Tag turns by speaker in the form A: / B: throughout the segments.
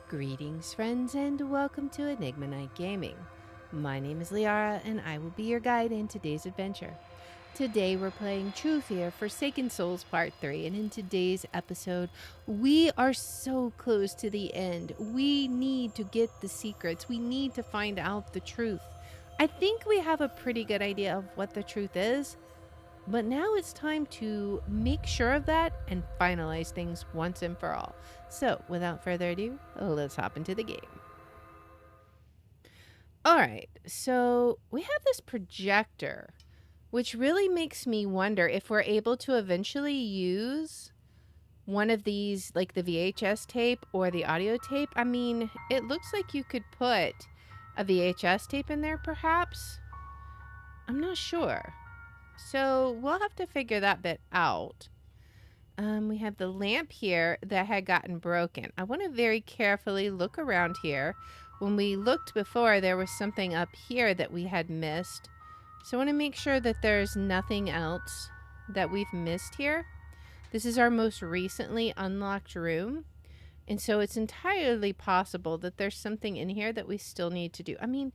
A: Greetings, friends, and welcome to Enigma Night Gaming. My name is Liara, and I will be your guide in today's adventure. Today, we're playing True Fear Forsaken Souls Part 3, and in today's episode, we are so close to the end. We need to get the secrets, we need to find out the truth. I think we have a pretty good idea of what the truth is, but now it's time to make sure of that and finalize things once and for all. So, without further ado, let's hop into the game. All right, so we have this projector, which really makes me wonder if we're able to eventually use one of these, like the VHS tape or the audio tape. I mean, it looks like you could put a VHS tape in there, perhaps. I'm not sure. So we'll have to figure that bit out. We have the lamp here that had gotten broken. I want to very carefully look around here. When we looked before, there was something up here that we had missed. So I want to make sure that there's nothing else that we've missed here. This is our most recently unlocked room. And so it's entirely possible that there's something in here that we still need to do. I mean,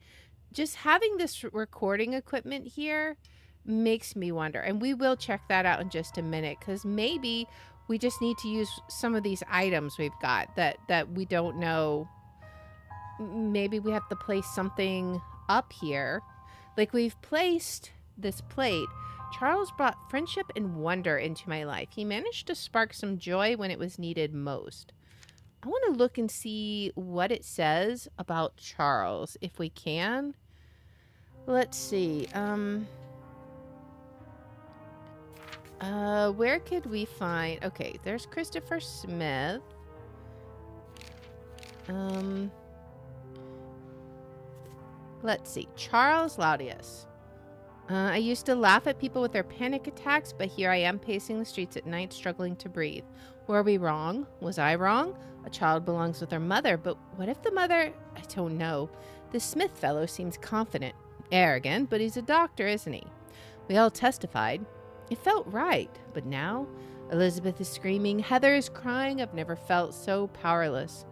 A: just having this recording equipment here makes me wonder, and we will check that out in just a minute, because maybe we just need to use some of these items we've got that we don't know. Maybe we have to place something up here, like we've placed this plate. Charles brought friendship and wonder into my life. He managed to spark some joy when it was needed most. I want to look and see what it says about Charles if we can. Let's see. Where could we find... Okay, there's Christopher Smith. Let's see. Charles Laudius. I used to laugh at people with their panic attacks, but here I am pacing the streets at night, struggling to breathe. Were we wrong? Was I wrong? A child belongs with her mother, but what if the mother... I don't know. This Smith fellow seems confident. Arrogant, but he's a doctor, isn't he? We all testified. It felt right, but now Elizabeth is screaming. Heather is crying. I've never felt so powerless.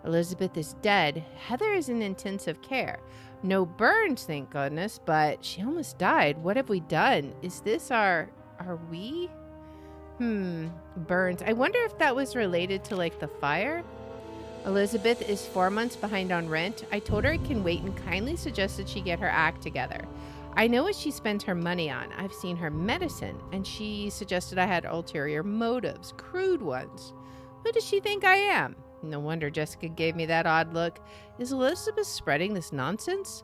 A: Elizabeth is dead. Heather is in intensive care. No burns, thank goodness, but she almost died. What have we done? Is this are we? Burns. I wonder if that was related to like the fire. Elizabeth is 4 months behind on rent. I told her it can wait and kindly suggested she get her act together. I know what she spends her money on. I've seen her medicine, and she suggested I had ulterior motives, crude ones. Who does she think I am? No wonder Jessica gave me that odd look. Is Elizabeth spreading this nonsense?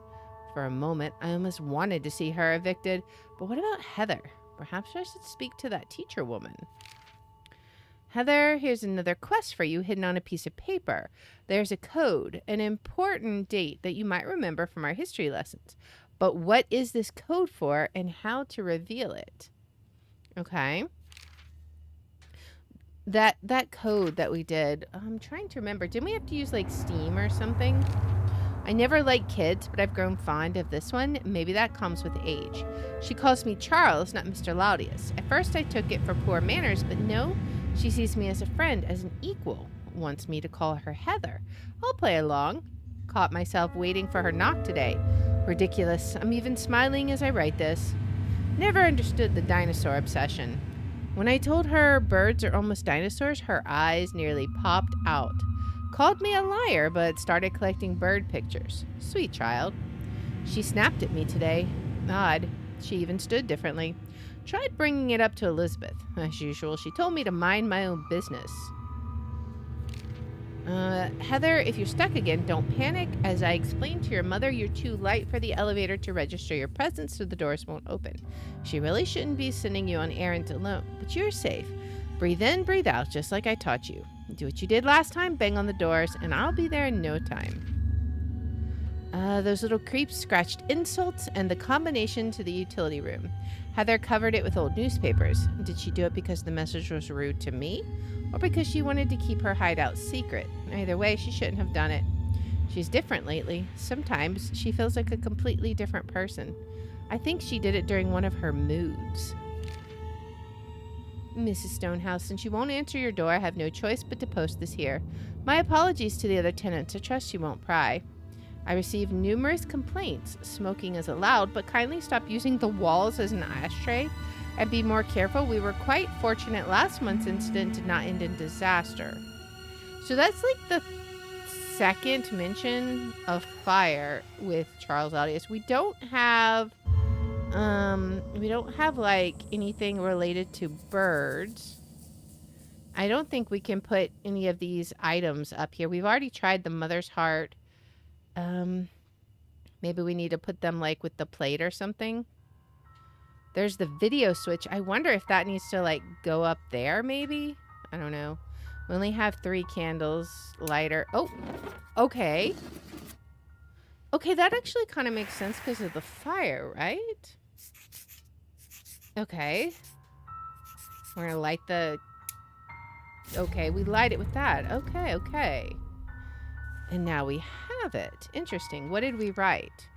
A: For a moment, I almost wanted to see her evicted. But what about Heather? Perhaps I should speak to that teacher woman. Heather, here's another quest for you hidden on a piece of paper. There's a code, an important date that you might remember from our history lessons. But what is this code for and how to reveal it? Okay. That code that we did, I'm trying to remember. Didn't we have to use like Steam or something? I never liked kids, but I've grown fond of this one. Maybe that comes with age. She calls me Charles, not Mr. Laudius. At first I took it for poor manners, but no, she sees me as a friend, as an equal. Wants me to call her Heather. I'll play along. Caught myself waiting for her knock today. Ridiculous. I'm even smiling as I write this. Never understood the dinosaur obsession. When I told her birds are almost dinosaurs, her eyes nearly popped out. Called me a liar, but started collecting bird pictures. Sweet child. She snapped at me today. Odd. She even stood differently. Tried bringing it up to Elizabeth. As usual, she told me to mind my own business. Heather, if you're stuck again, don't panic. As I explained to your mother, you're too light for the elevator to register your presence, so the doors won't open. She really shouldn't be sending you on errands alone, but you're safe. Breathe in, breathe out, just like I taught you. Do what you did last time, bang on the doors, and I'll be there in no time. Those little creeps scratched insults and the combination to the utility room. Heather covered it with old newspapers. Did she do it because the message was rude to me? Or because she wanted to keep her hideout secret? Either way, she shouldn't have done it. She's different lately. Sometimes she feels like a completely different person. I think she did it during one of her moods. Mrs. Stonehouse, since you won't answer your door, I have no choice but to post this here. My apologies to the other tenants. I trust you won't pry. I received numerous complaints. Smoking is allowed, but kindly stop using the walls as an ashtray and be more careful. We were quite fortunate last month's incident did not end in disaster. So that's like the second mention of fire with Charles Audius. We don't have like anything related to birds. I don't think we can put any of these items up here. We've already tried the mother's heart. Maybe we need to put them like with the plate or something. There's the video switch. I wonder if that needs to like go up there maybe. I don't know. We only have 3 candles. Lighter. Oh, okay. Okay, that actually kind of makes sense because of the fire, right? Okay. We're going to light the... Okay, we light it with that. Okay, okay. And now we have it. Interesting. What did we write?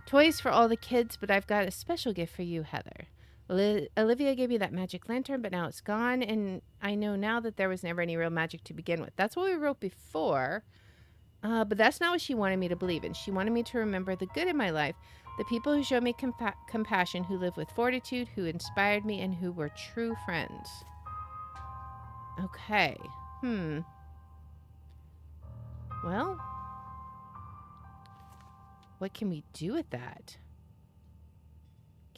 A: Toys for all the kids, but I've got a special gift for you, Heather. Olivia gave me that magic lantern, but now it's gone, and I know now that there was never any real magic to begin with. That's what we wrote before, but that's not what she wanted me to believe in. She wanted me to remember the good in my life, the people who showed me compassion, who lived with fortitude, who inspired me, and who were true friends. Okay. Well, what can we do with that?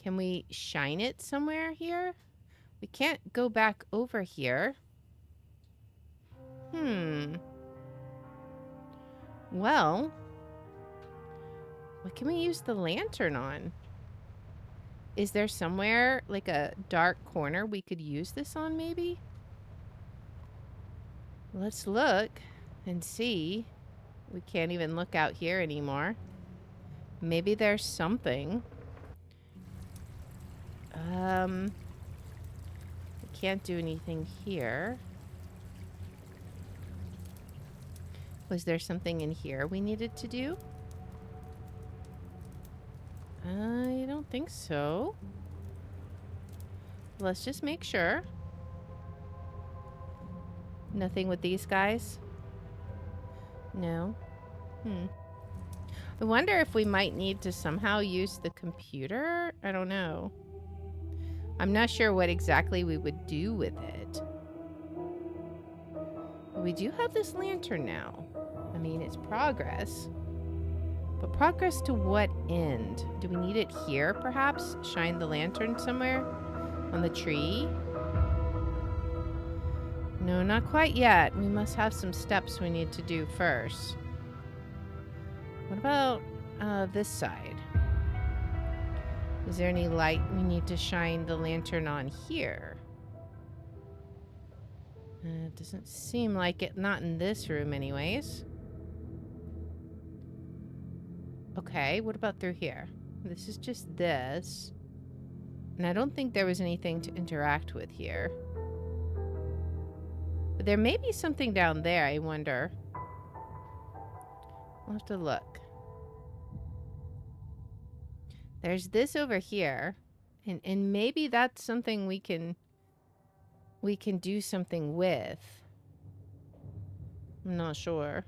A: Can we shine it somewhere here? We can't go back over here. Well, what can we use the lantern on? Is there somewhere, like a dark corner, we could use this on maybe? Let's look and see. We can't even look out here anymore. Maybe there's something. We can't do anything here. Was there something in here we needed to do? I don't think so. Let's just make sure. Nothing with these guys? No. I wonder if we might need to somehow use the computer. I don't know. I'm not sure what exactly we would do with it. But we do have this lantern now. I mean, it's progress. But progress to what end? Do we need it here, perhaps? Shine the lantern somewhere? On the tree? No, not quite yet. We must have some steps we need to do first. What about this side? Is there any light we need to shine the lantern on here? It doesn't seem like it. Not in this room anyways. Okay, what about through here? This is just this. And I don't think there was anything to interact with here. But there may be something down there, I wonder. We'll have to look. There's this over here. And maybe that's something we can do something with. I'm not sure.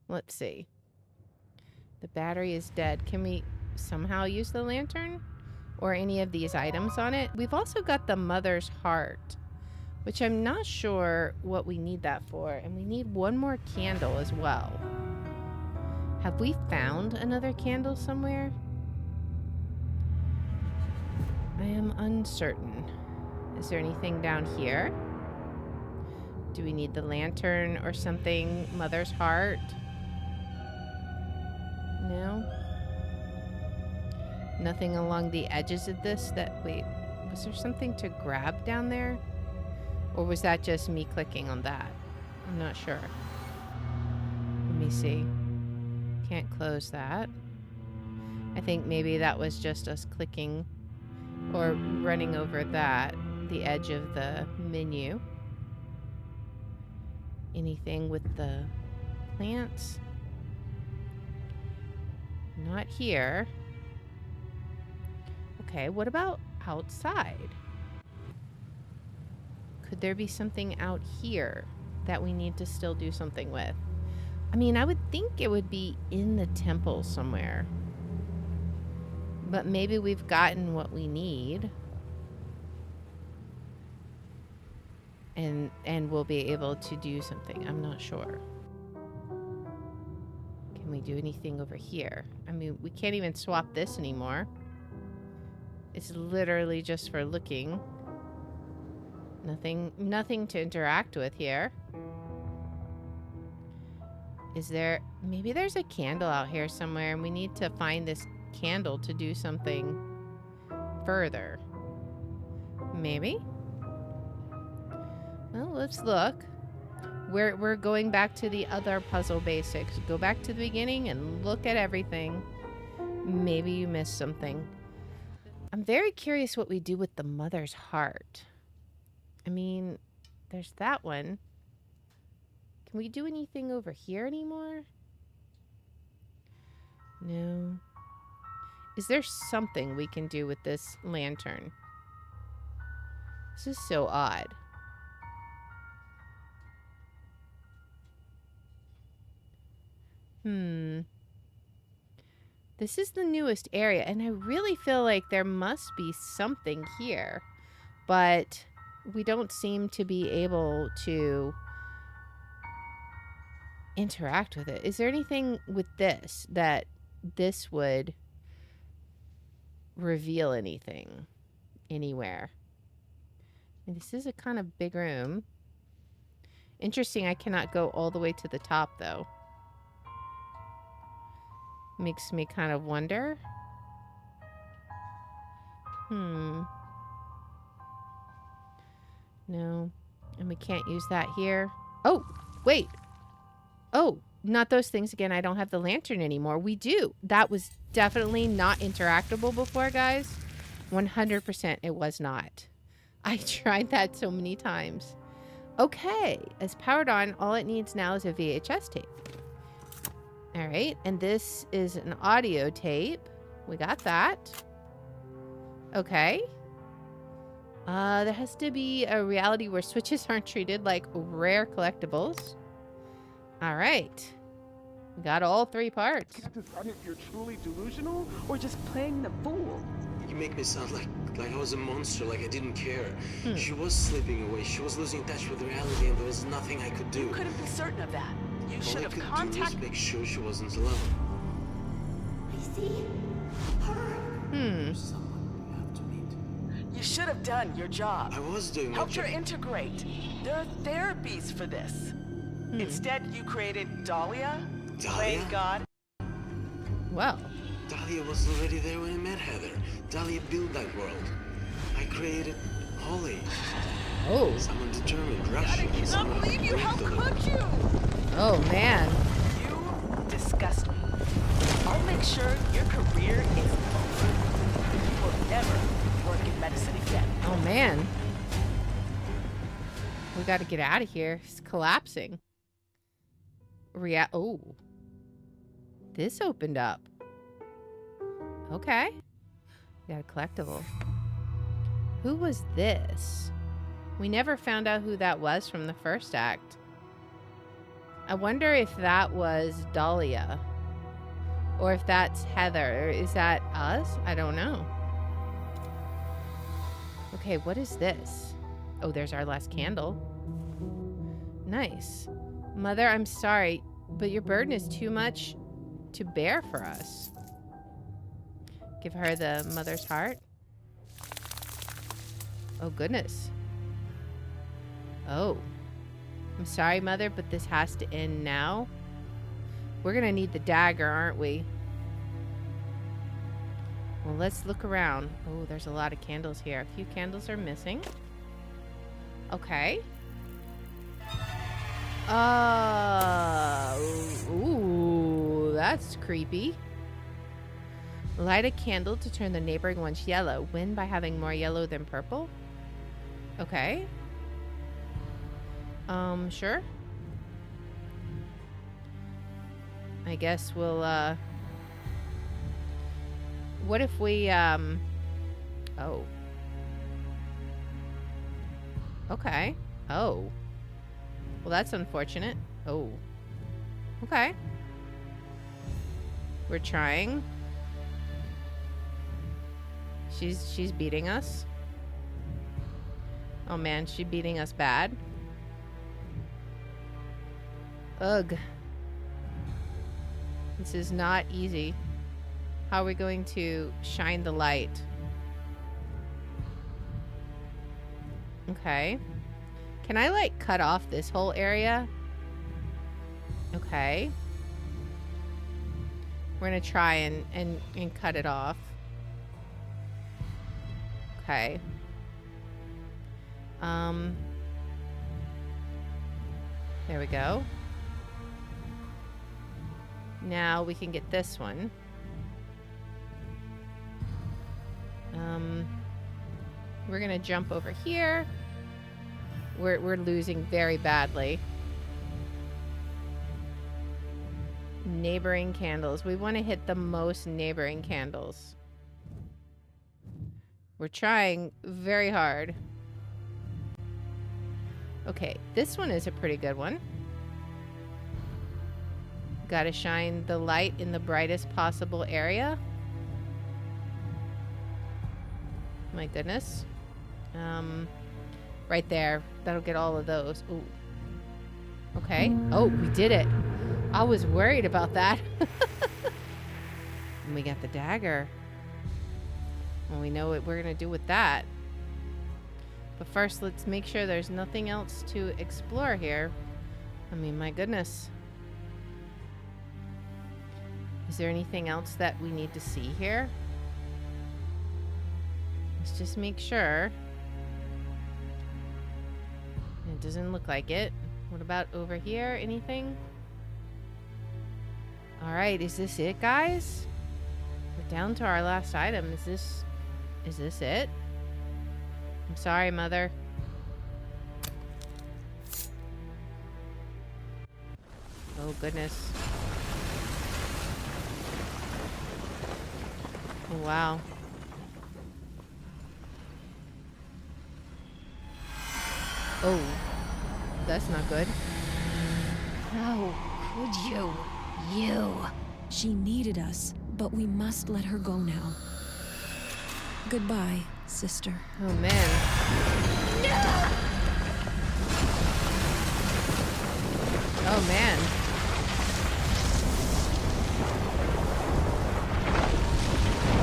A: Let's see. The battery is dead. Can we somehow use the lantern? Or any of these items on it? We've also got the mother's heart, which I'm not sure what we need that for. And we need one more candle as well. Have we found another candle somewhere? I am uncertain. Is there anything down here? Do we need the lantern or something? Mother's heart? No? Nothing along the edges of this that... Wait, was there something to grab down there? Or was that just me clicking on that? I'm not sure. Let me see. Can't close that. I think maybe that was just us clicking or running over that, the edge of the menu. Anything with the plants? Not here. Okay, what about outside? Could there be something out here that we need to still do something with? I mean, I would think it would be in the temple somewhere. But maybe we've gotten what we need. And we'll be able to do something. I'm not sure. Can we do anything over here? I mean, we can't even swap this anymore. It's literally just for looking. Nothing to interact with here. Is there... Maybe there's a candle out here somewhere and we need to find this candle to do something further. Maybe? Well, let's look. We're going back to the other puzzle basics. Go back to the beginning and look at everything. Maybe you missed something. I'm very curious what we do with the mother's heart. I mean, there's that one. Can we do anything over here anymore? No. Is there something we can do with this lantern? This is so odd. This is the newest area, and I really feel like there must be something here, but we don't seem to be able to interact with it. Is there anything with this that this would reveal anything anywhere? And this is a kind of big room. Interesting, I cannot go all the way to the top, though. Makes me kind of wonder. No. And we can't use that here. Oh, wait. Oh, not those things again. I don't have the lantern anymore. We do. That was definitely not interactable before, guys. 100% it was not. I tried that so many times. Okay. It's powered on. All it needs now is a VHS tape. All right, and this is an audio tape. We got that. Okay. There has to be a reality where switches aren't treated like rare collectibles. All right. We got all three parts.
B: You have to decide if you're truly delusional or just playing the fool.
C: You make me sound like I was a monster, like I didn't care. She was slipping away. She was losing touch with reality, and there was nothing I could do.
B: You couldn't be certain of that. You should have
C: All I could do
B: contacted.
C: was make sure she wasn't alone.
D: I see her.
C: There's someone we have to meet.
B: You should have done your job.
C: I was doing my
B: Helped her
C: job.
B: integrate. There are therapies for this. Instead, you created Dahlia, playing
C: Dahlia?
B: God.
A: Well,
C: Dahlia was already there when I met Heather. Dahlia built that world. I created Holly.
A: oh,
C: Someone determined,
B: I
C: rushing.
B: cannot
C: someone
B: believe you. How
C: unpredictable.
B: could you?
A: oh man.
B: You disgust me. I'll make sure your career is over. You will never work in medicine again.
A: Oh man. We got to get out of here. It's collapsing. Oh. This opened up. Okay. We got a collectible. Who was this? We never found out who that was from the first act. I wonder if that was Dahlia. Or if that's Heather. Or is that us? I don't know. Okay, what is this? Oh, there's our last candle. Nice. Mother, I'm sorry, but your burden is too much to bear for us. Give her the mother's heart. Oh, goodness. Oh. I'm sorry, Mother, but this has to end now. We're going to need the dagger, aren't we? Well, let's look around. Oh, there's a lot of candles here. A few candles are missing. Okay. Ooh, that's creepy. Light a candle to turn the neighboring ones yellow. Win by having more yellow than purple. Okay. Sure. I guess we'll, what if we, oh. Okay. Oh. Well, that's unfortunate. Oh. Okay. We're trying. She's beating us. Oh man, she's beating us bad. Ugh. This is not easy. How are we going to shine the light? Okay. Can I, like, cut off this whole area? Okay. We're gonna try and cut it off. Okay. There we go. Now we can get this one. We're gonna jump over here. We're losing very badly. Neighboring candles. We want to hit the most neighboring candles. We're trying very hard. Okay, this one is a pretty good one. Gotta shine the light in the brightest possible area. My goodness. Right there. That'll get all of those. Ooh. Okay. Oh, we did it. I was worried about that. And we got the dagger. Well, we know what we're going to do with that. But first, let's make sure there's nothing else to explore here. I mean, my goodness. Is there anything else that we need to see here? Let's just make sure. It doesn't look like it. What about over here? Anything? All right, is this it, guys? We're down to our last item. Is this it? I'm sorry, Mother. Oh, goodness. Oh, wow. Oh, that's not good.
E: How could you? You.
F: She needed us, but we must let her go now. Goodbye, sister.
A: Oh, man. Oh, man.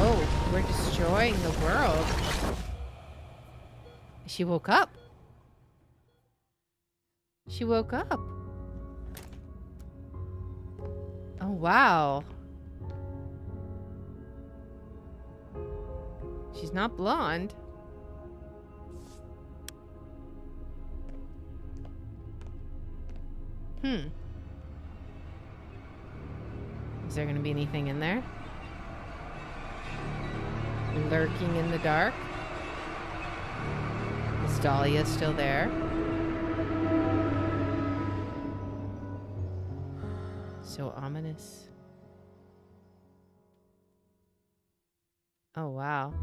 A: Oh, we're destroying the world. She woke up. She woke up. Oh, wow. She's not blonde. Is there going to be anything in there? Lurking in the dark? Is Dahlia still there? So ominous. Oh, wow.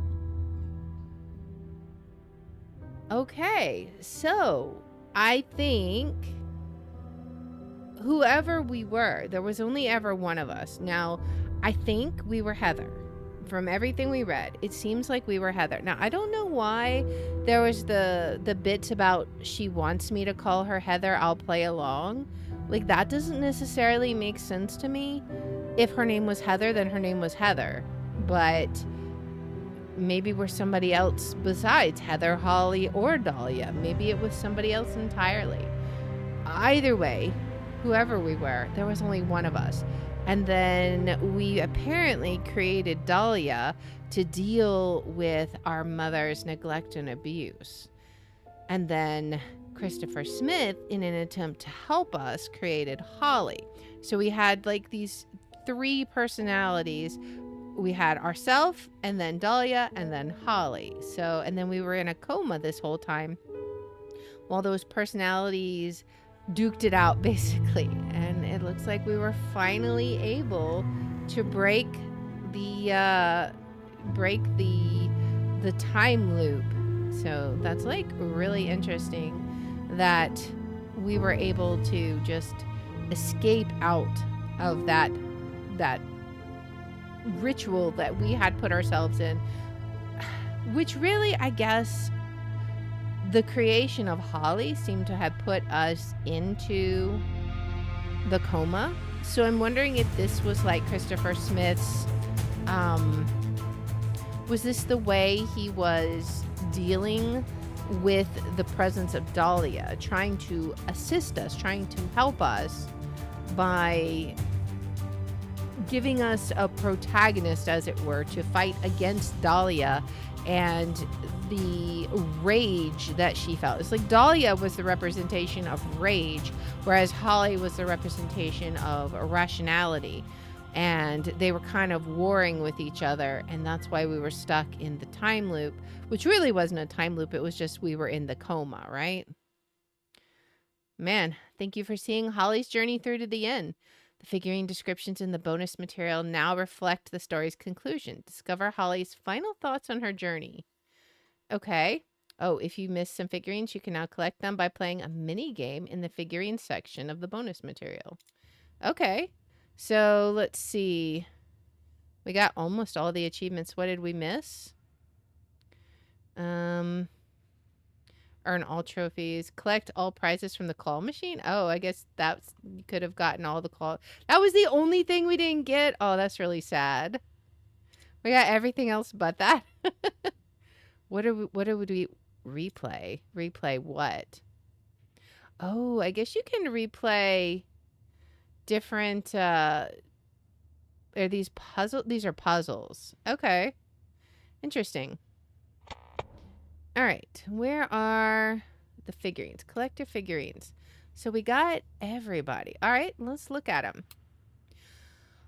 A: Okay, so I think whoever we were, there was only ever one of us. Now, I think we were Heather. From everything we read, it seems like we were Heather. Now, I don't know why there was the bits about she wants me to call her Heather, I'll play along. Like, that doesn't necessarily make sense to me. If her name was Heather, then her name was Heather. But maybe we're somebody else besides Heather, Holly, or Dahlia. Maybe it was somebody else entirely. Either way, whoever we were, there was only one of us. And then we apparently created Dahlia to deal with our mother's neglect and abuse. And then Christopher Smith, in an attempt to help us, created Holly. So we had like these three personalities. We had ourselves, and then Dahlia, and then Holly. So, and then we were in a coma this whole time while those personalities duked it out, basically. And it looks like we were finally able to break the time loop. So that's like really interesting. that we were able to just escape out of that ritual that we had put ourselves in, which really, I guess, the creation of Holly seemed to have put us into the coma. So I'm wondering if this was like Christopher Smith's, was this the way he was dealing with the presence of Dahlia, trying to assist us, trying to help us by giving us a protagonist, as it were, to fight against Dahlia and the rage that she felt. It's like Dahlia was the representation of rage, whereas Holly was the representation of irrationality. And they were kind of warring with each other, and that's why we were stuck in the time loop, which really wasn't a time loop. It was just we were in the coma, right? Man, thank you for seeing Holly's journey through to the end. The figurine descriptions in the bonus material now reflect the story's conclusion. Discover Holly's final thoughts on her journey. Okay. Oh, if you missed some figurines, you can now collect them by playing a mini game in the figurine section of the bonus material. Okay. So let's see. We got almost all the achievements. What did we miss? Earn all trophies. Collect all prizes from the claw machine. Oh, I guess that's, you could have gotten all the claw. That was the only thing we didn't get. Oh, that's really sad. We got everything else but that. What would we replay? Replay what? Oh, I guess you can replay different are these puzzles. Okay. Interesting. All right, where are the figurines? Collector figurines. So we got everybody. All right, let's look at them.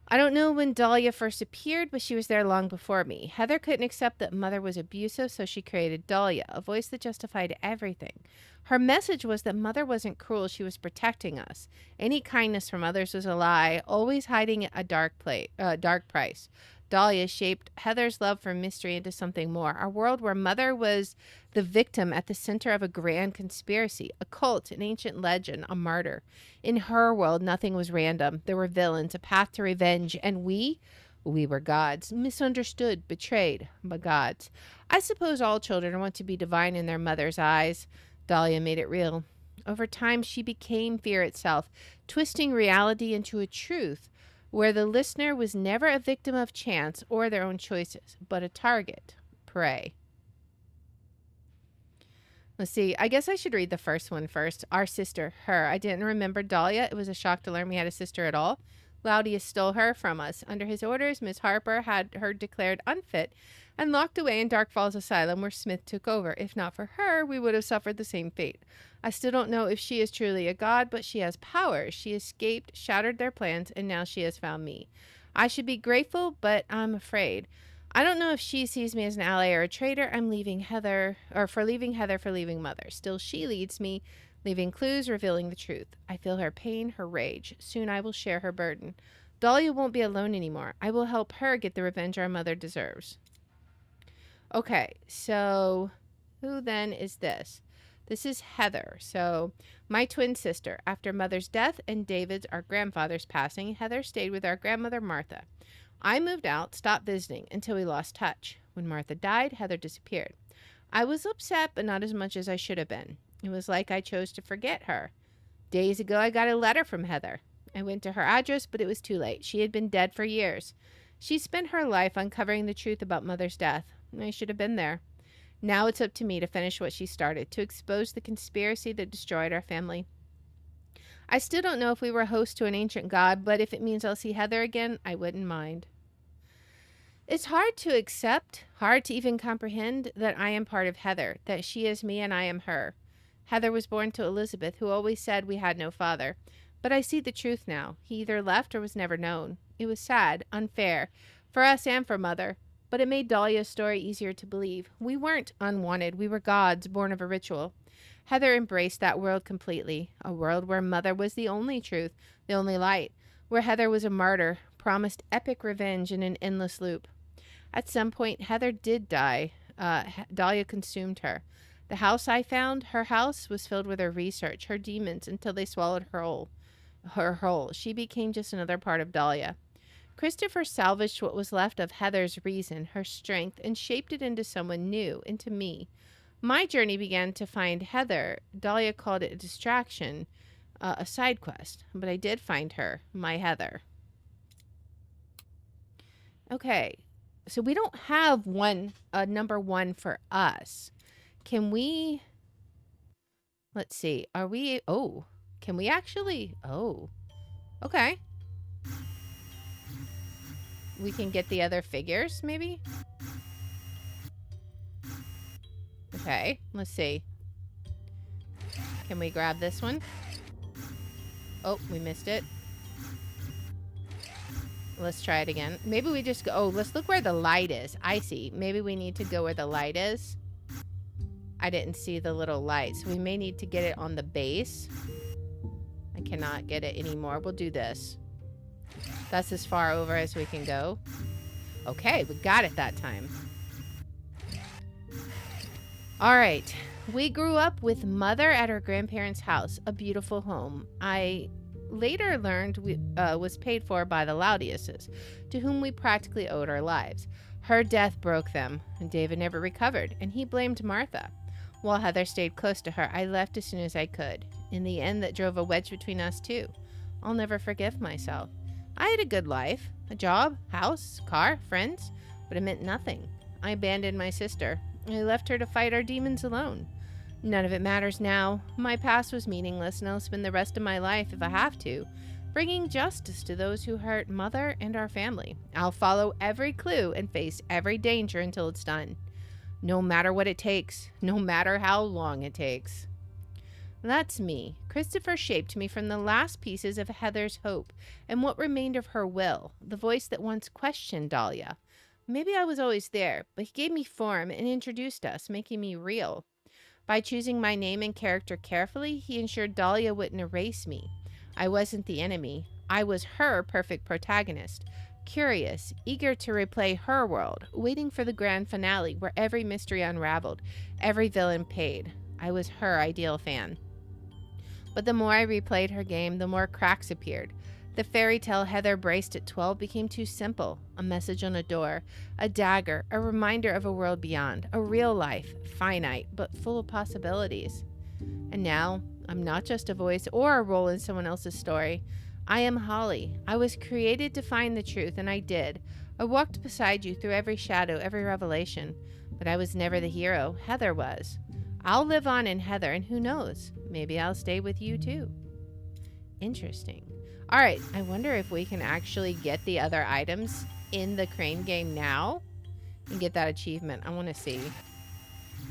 A: I don't know when Dahlia first appeared, but she was there long before me. Heather couldn't accept that Mother was abusive, so she created Dahlia, a voice that justified everything. Her message was that Mother wasn't cruel, she was protecting us. Any kindness from others was a lie, always hiding a dark price. Dahlia shaped Heather's love for mystery into something more, a world where Mother was the victim at the center of a grand conspiracy, a cult, an ancient legend, a martyr. In her world, nothing was random. There were villains, a path to revenge, and we were gods, misunderstood, betrayed, but gods. I suppose all children want to be divine in their mother's eyes. Dahlia made it real. Over time, she became fear itself, twisting reality into a truth where the listener was never a victim of chance or their own choices, but a target, prey. Let's see. I guess I should read the first one first. Our sister, her. I didn't remember Dahlia. It was a shock to learn we had a sister at all. Laudius stole her from us. Under his orders, Miss Harper had her declared unfit and locked away in Dark Falls Asylum, where Smith took over. If not for her, we would have suffered the same fate. I still don't know if she is truly a god, but she has powers. She escaped, shattered their plans, and now she has found me. I should be grateful, but I'm afraid. I don't know if she sees me as an ally or a traitor. I'm leaving Heather for leaving Mother. Still, she leads me, leaving clues, revealing the truth. I feel her pain, her rage. Soon I will share her burden. Dahlia won't be alone anymore. I will help her get the revenge our mother deserves. Okay, so who then is this? This is Heather. So my twin sister. After Mother's death and David's, our grandfather's passing, Heather stayed with our grandmother, Martha. I moved out, stopped visiting, until we lost touch. When Martha died, Heather disappeared. I was upset, but not as much as I should have been. It was like I chose to forget her. Days ago, I got a letter from Heather. I went to her address, but it was too late. She had been dead for years. She spent her life uncovering the truth about Mother's death. I should have been there. Now it's up to me to finish what she started, to expose the conspiracy that destroyed our family. I still don't know if we were host to an ancient god, but if it means I'll see Heather again, I wouldn't mind. It's hard to accept, hard to even comprehend that I am part of Heather, that she is me and I am her. Heather was born to Elizabeth, who always said we had no father. But I see the truth now. He either left or was never known. It was sad, unfair, for us and for Mother. But it made Dahlia's story easier to believe. We weren't unwanted. We were gods, born of a ritual. Heather embraced that world completely, a world where Mother was the only truth, the only light, where Heather was a martyr, promised epic revenge in an endless loop. At some point, Heather did die. Dahlia consumed her. The house I found, her house, was filled with her research, her demons, until they swallowed her whole. Her whole. She became just another part of Dahlia. Christopher salvaged what was left of Heather's reason, her strength, and shaped it into someone new, into me. My journey began to find Heather. Dahlia called it a distraction, a side quest, but I did find her, my Heather. Okay, so we don't have number 1 for us. Can we, let's see, can we actually, okay. We can get the other figures, maybe? Okay, let's see. Can we grab this one? Oh, we missed it. Let's try it again. Maybe we just go, let's look where the light is. I see. Maybe we need to go where the light is. I didn't see the little light, so we may need to get it on the base. I cannot get it anymore. We'll do this. That's as far over as we can go. Okay, we got it that time. All right. We grew up with Mother at her grandparents' house, a beautiful home. I later learned was paid for by the Laudiuses, to whom we practically owed our lives. Her death broke them, and David never recovered, and he blamed Martha. While Heather stayed close to her, I left as soon as I could. In the end, that drove a wedge between us too. I'll never forgive myself. I had a good life, a job, house, car, friends, but it meant nothing. I abandoned my sister. I left her to fight our demons alone. None of it matters now. My past was meaningless, and I'll spend the rest of my life, if I have to, bringing justice to those who hurt Mother and our family. I'll follow every clue and face every danger until it's done. No matter what it takes, no matter how long it takes. That's me. Christopher shaped me from the last pieces of Heather's hope and what remained of her will, the voice that once questioned Dahlia. Maybe I was always there, but he gave me form and introduced us, making me real. By choosing my name and character carefully, he ensured Dahlia wouldn't erase me. I wasn't the enemy. I was her perfect protagonist, curious, eager to replay her world, waiting for the grand finale where every mystery unraveled, every villain paid. I was her ideal fan. But the more I replayed her game, the more cracks appeared. The fairy tale Heather braced at 12 became too simple. A message on a door, a dagger, a reminder of a world beyond, a real life, finite, but full of possibilities. And now, I'm not just a voice or a role in someone else's story. I am Holly. I was created to find the truth, and I did. I walked beside you through every shadow, every revelation. But I was never the hero. Heather was. I'll live on in Heather, and who knows? Maybe I'll stay with you too. Interesting. All right, I wonder if we can actually get the other items in the Crane game now and get that achievement. I want to see.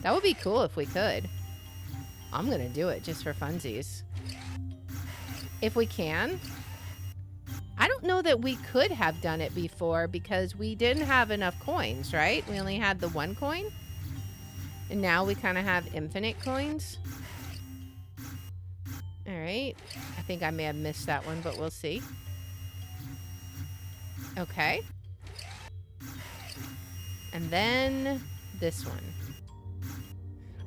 A: That would be cool if we could. I'm going to do it just for funsies. If we can. I don't know that we could have done it before because we didn't have enough coins, right? We only had the 1 coin. And now we kind of have infinite coins. All right. I think I may have missed that one, but we'll see. Okay. And then this one.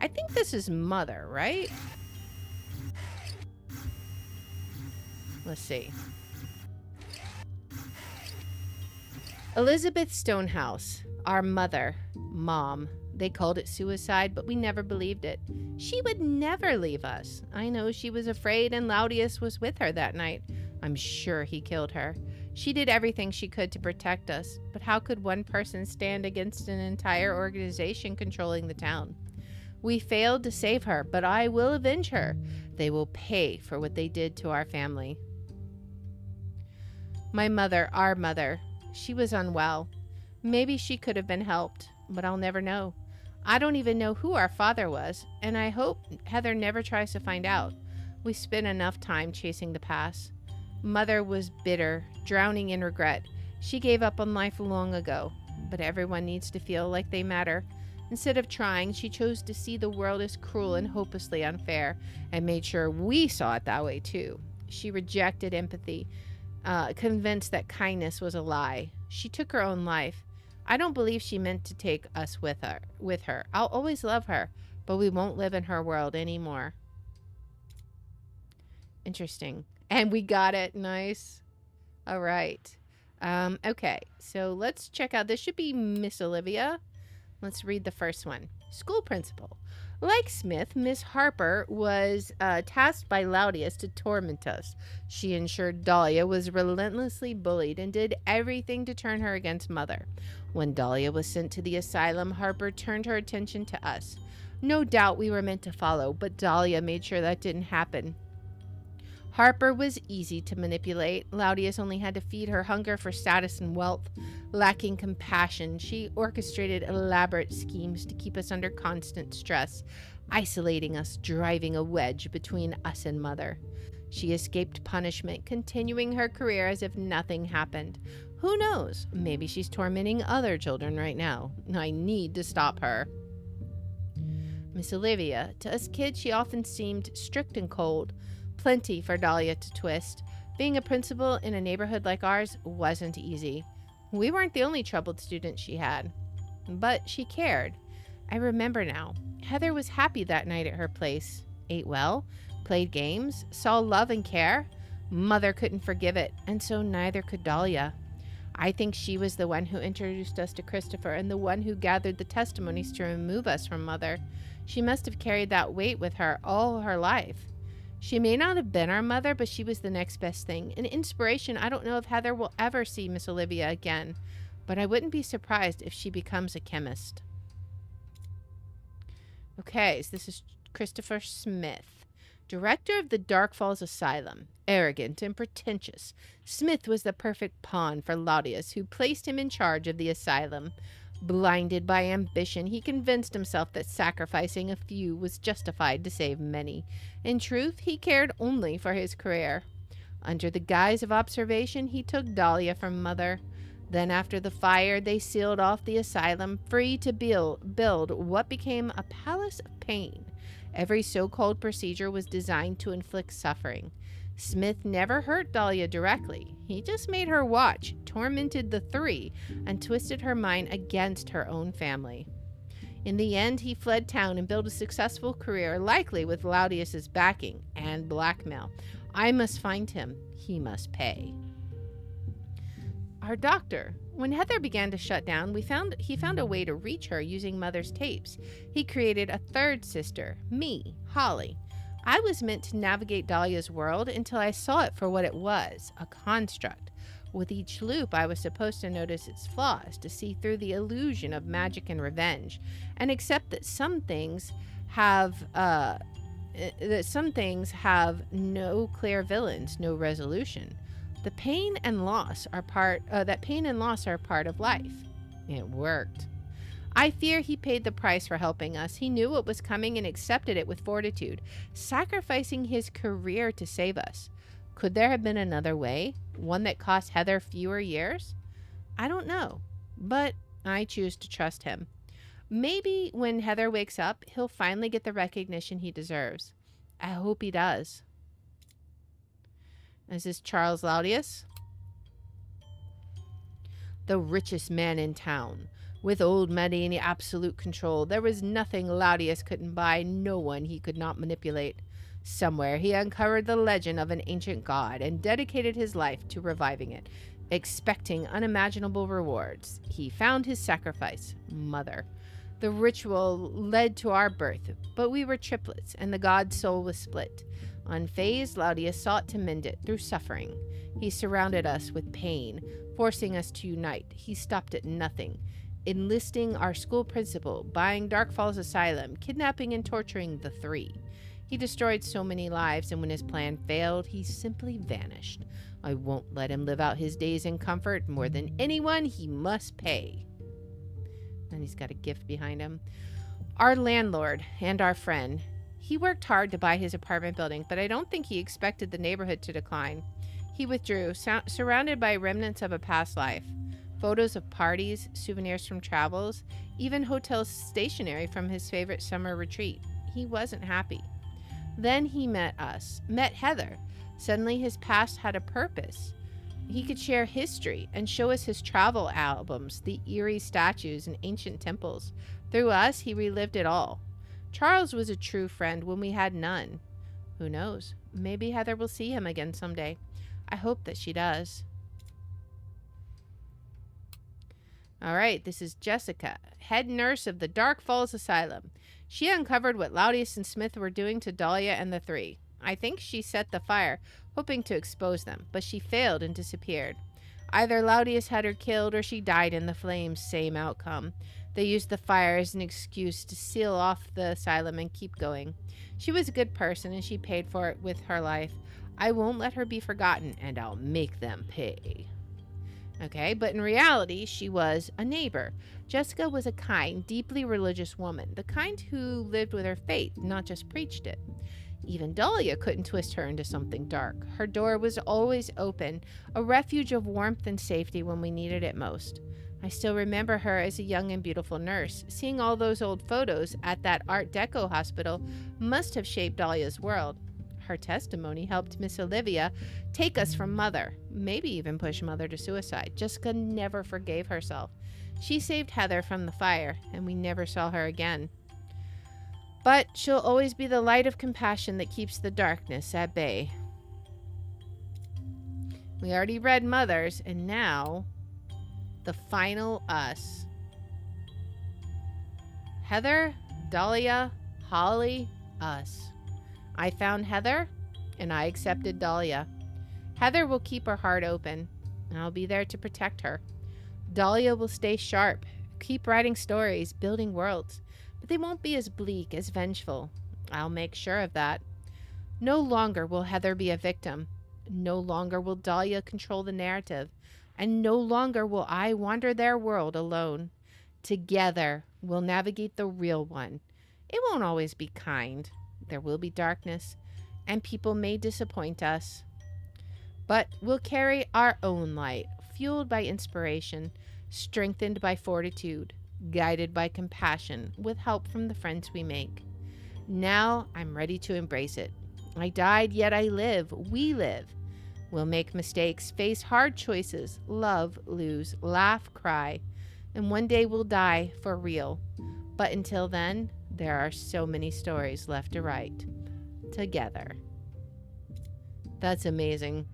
A: I think this is Mother, right? Let's see. Elizabeth Stonehouse, our mother, Mom. They called it suicide, but we never believed it. She would never leave us. I know she was afraid, and Laudius was with her that night. I'm sure he killed her. She did everything she could to protect us, but how could one person stand against an entire organization controlling the town? We failed to save her, but I will avenge her. They will pay for what they did to our family. My mother, our mother, she was unwell. Maybe she could have been helped, but I'll never know. I don't even know who our father was, and I hope Heather never tries to find out. We spent enough time chasing the past. Mother was bitter, drowning in regret. She gave up on life long ago, but everyone needs to feel like they matter. Instead of trying, she chose to see the world as cruel and hopelessly unfair, and made sure we saw it that way too. She rejected empathy, convinced that kindness was a lie. She took her own life. I don't believe she meant to take us with her. I'll always love her, but we won't live in her world anymore. Interesting. And we got it. Nice. All right. Okay, so let's check out. This should be Miss Olivia. Let's read the first one. School principal. Like Smith, Miss Harper was tasked by Laudius to torment us. She ensured Dahlia was relentlessly bullied and did everything to turn her against Mother. When Dahlia was sent to the asylum, Harper turned her attention to us. No doubt we were meant to follow, but Dahlia made sure that didn't happen. Harper was easy to manipulate. Laudius only had to feed her hunger for status and wealth. Lacking compassion, she orchestrated elaborate schemes to keep us under constant stress, isolating us, driving a wedge between us and Mother. She escaped punishment, continuing her career as if nothing happened. Who knows? Maybe she's tormenting other children right now. I need to stop her. Miss Olivia. To us kids, she often seemed strict and cold. Plenty for Dahlia to twist. Being a principal in a neighborhood like ours wasn't easy. We weren't the only troubled students she had, but she cared. I remember now. Heather was happy that night at her place. Ate well, played games, saw love and care. Mother couldn't forgive it, and so neither could Dahlia. I think she was the one who introduced us to Christopher and the one who gathered the testimonies to remove us from Mother. She must have carried that weight with her all her life. She may not have been our mother, but she was the next best thing. An inspiration. I don't know if Heather will ever see Miss Olivia again, but I wouldn't be surprised if she becomes a chemist. Okay, so this is Christopher Smith, director of the Dark Falls Asylum. Arrogant and pretentious, Smith was the perfect pawn for Laudius, who placed him in charge of the asylum. Blinded by ambition, he convinced himself that sacrificing a few was justified to save many. In truth, he cared only for his career. Under the guise of observation, he took Dahlia from Mother. Then, after the fire, they sealed off the asylum, free to build what became a palace of pain. Every so-called procedure was designed to inflict suffering. Smith never hurt Dahlia directly. He just made her watch, tormented the three, and twisted her mind against her own family. In the end, he fled town and built a successful career, likely with Laudius's backing and blackmail. I must find him. He must pay. Our doctor. When Heather began to shut down, he found a way to reach her using Mother's tapes. He created a third sister, me, Holly. I was meant to navigate Dahlia's world until I saw it for what it was, a construct. With each loop, I was supposed to notice its flaws, to see through the illusion of magic and revenge, and accept that some things have no clear villains, no resolution. That pain and loss are part of life. It worked. I fear he paid the price for helping us. He knew what was coming and accepted it with fortitude, sacrificing his career to save us. Could there have been another way? One that cost Heather fewer years? I don't know, but I choose to trust him. Maybe when Heather wakes up, he'll finally get the recognition he deserves. I hope he does. This is Charles Laudius, the richest man in town. With old money and absolute control, there was nothing Laudius couldn't buy, no one he could not manipulate. Somewhere he uncovered the legend of an ancient god and dedicated his life to reviving it, expecting unimaginable rewards. He found his sacrifice, Mother. The ritual led to our birth, but we were triplets, and the god's soul was split. Unfazed, Laudius sought to mend it through suffering. He surrounded us with pain, forcing us to unite. He stopped at nothing. Enlisting our school principal, buying Dark Falls Asylum, kidnapping and torturing the three. He destroyed so many lives, and when his plan failed, he simply vanished. I won't let him live out his days in comfort. More than anyone, he must pay. And he's got a gift behind him. Our landlord and our friend. He worked hard to buy his apartment building, but I don't think he expected the neighborhood to decline. He withdrew, surrounded by remnants of a past life. Photos of parties, souvenirs from travels, even hotel stationery from his favorite summer retreat. He wasn't happy. Then he met us, met Heather. Suddenly his past had a purpose. He could share history and show us his travel albums, the eerie statues and ancient temples. Through us, he relived it all. Charles was a true friend when we had none. Who knows? Maybe Heather will see him again someday. I hope that she does. All right, this is Jessica, head nurse of the Dark Falls Asylum. She uncovered what Laudius and Smith were doing to Dahlia and the three. I think she set the fire, hoping to expose them, but she failed and disappeared. Either Laudius had her killed or she died in the flames, same outcome. They used the fire as an excuse to seal off the asylum and keep going. She was a good person and she paid for it with her life. I won't let her be forgotten, and I'll make them pay. Okay, but in reality, she was a neighbor. Jessica was a kind, deeply religious woman, the kind who lived with her faith, not just preached it. Even Dahlia couldn't twist her into something dark. Her door was always open, a refuge of warmth and safety when we needed it most. I still remember her as a young and beautiful nurse. Seeing all those old photos at that Art Deco hospital must have shaped Dahlia's world. Her testimony helped Miss Olivia take us from Mother, maybe even push Mother to suicide. Jessica never forgave herself. She saved Heather from the fire, and we never saw her again. But she'll always be the light of compassion that keeps the darkness at bay. We already read Mother's, and now the final us. Heather, Dahlia, Holly, us. I found Heather, and I accepted Dahlia. Heather will keep her heart open, and I'll be there to protect her. Dahlia will stay sharp, keep writing stories, building worlds, but they won't be as bleak, as vengeful. I'll make sure of that. No longer will Heather be a victim. No longer will Dahlia control the narrative, and no longer will I wander their world alone. Together, we'll navigate the real one. It won't always be kind. There will be darkness, and people may disappoint us. But we'll carry our own light, fueled by inspiration, strengthened by fortitude, guided by compassion, with help from the friends we make. Now I'm ready to embrace it. I died, yet I live. We live. We'll make mistakes, face hard choices, love, lose, laugh, cry, and one day we'll die for real. But until then, there are so many stories left to write. Together. That's amazing.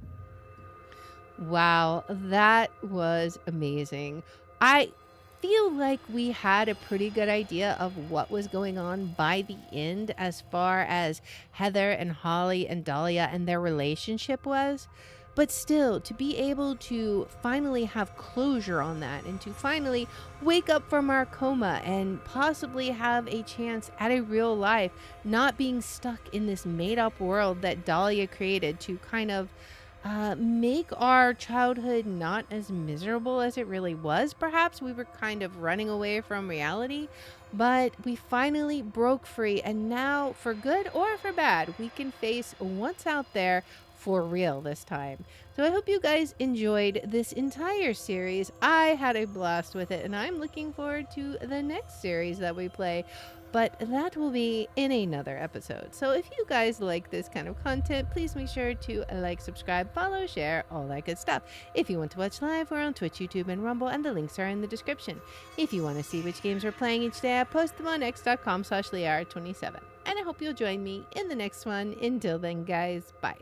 A: Wow, that was amazing. I feel like we had a pretty good idea of what was going on by the end as far as Heather and Holly and Dahlia and their relationship was. But still, to be able to finally have closure on that and to finally wake up from our coma and possibly have a chance at a real life, not being stuck in this made-up world that Dahlia created to kind of make our childhood not as miserable as it really was. Perhaps we were kind of running away from reality, but we finally broke free, and now, for good or for bad, we can face what's out there for real this time. So I hope you guys enjoyed this entire series. I had a blast with it, and I'm looking forward to the next series that we play, but that will be in another episode. So if you guys like this kind of content, please make sure to like, subscribe, follow, share, all that good stuff. If you want to watch live, we're on Twitch, YouTube, and Rumble, and the links are in the description. If you want to see which games we're playing each day, I post them on x.com/Liara27. And I hope you'll join me in the next one. Until then, guys, bye.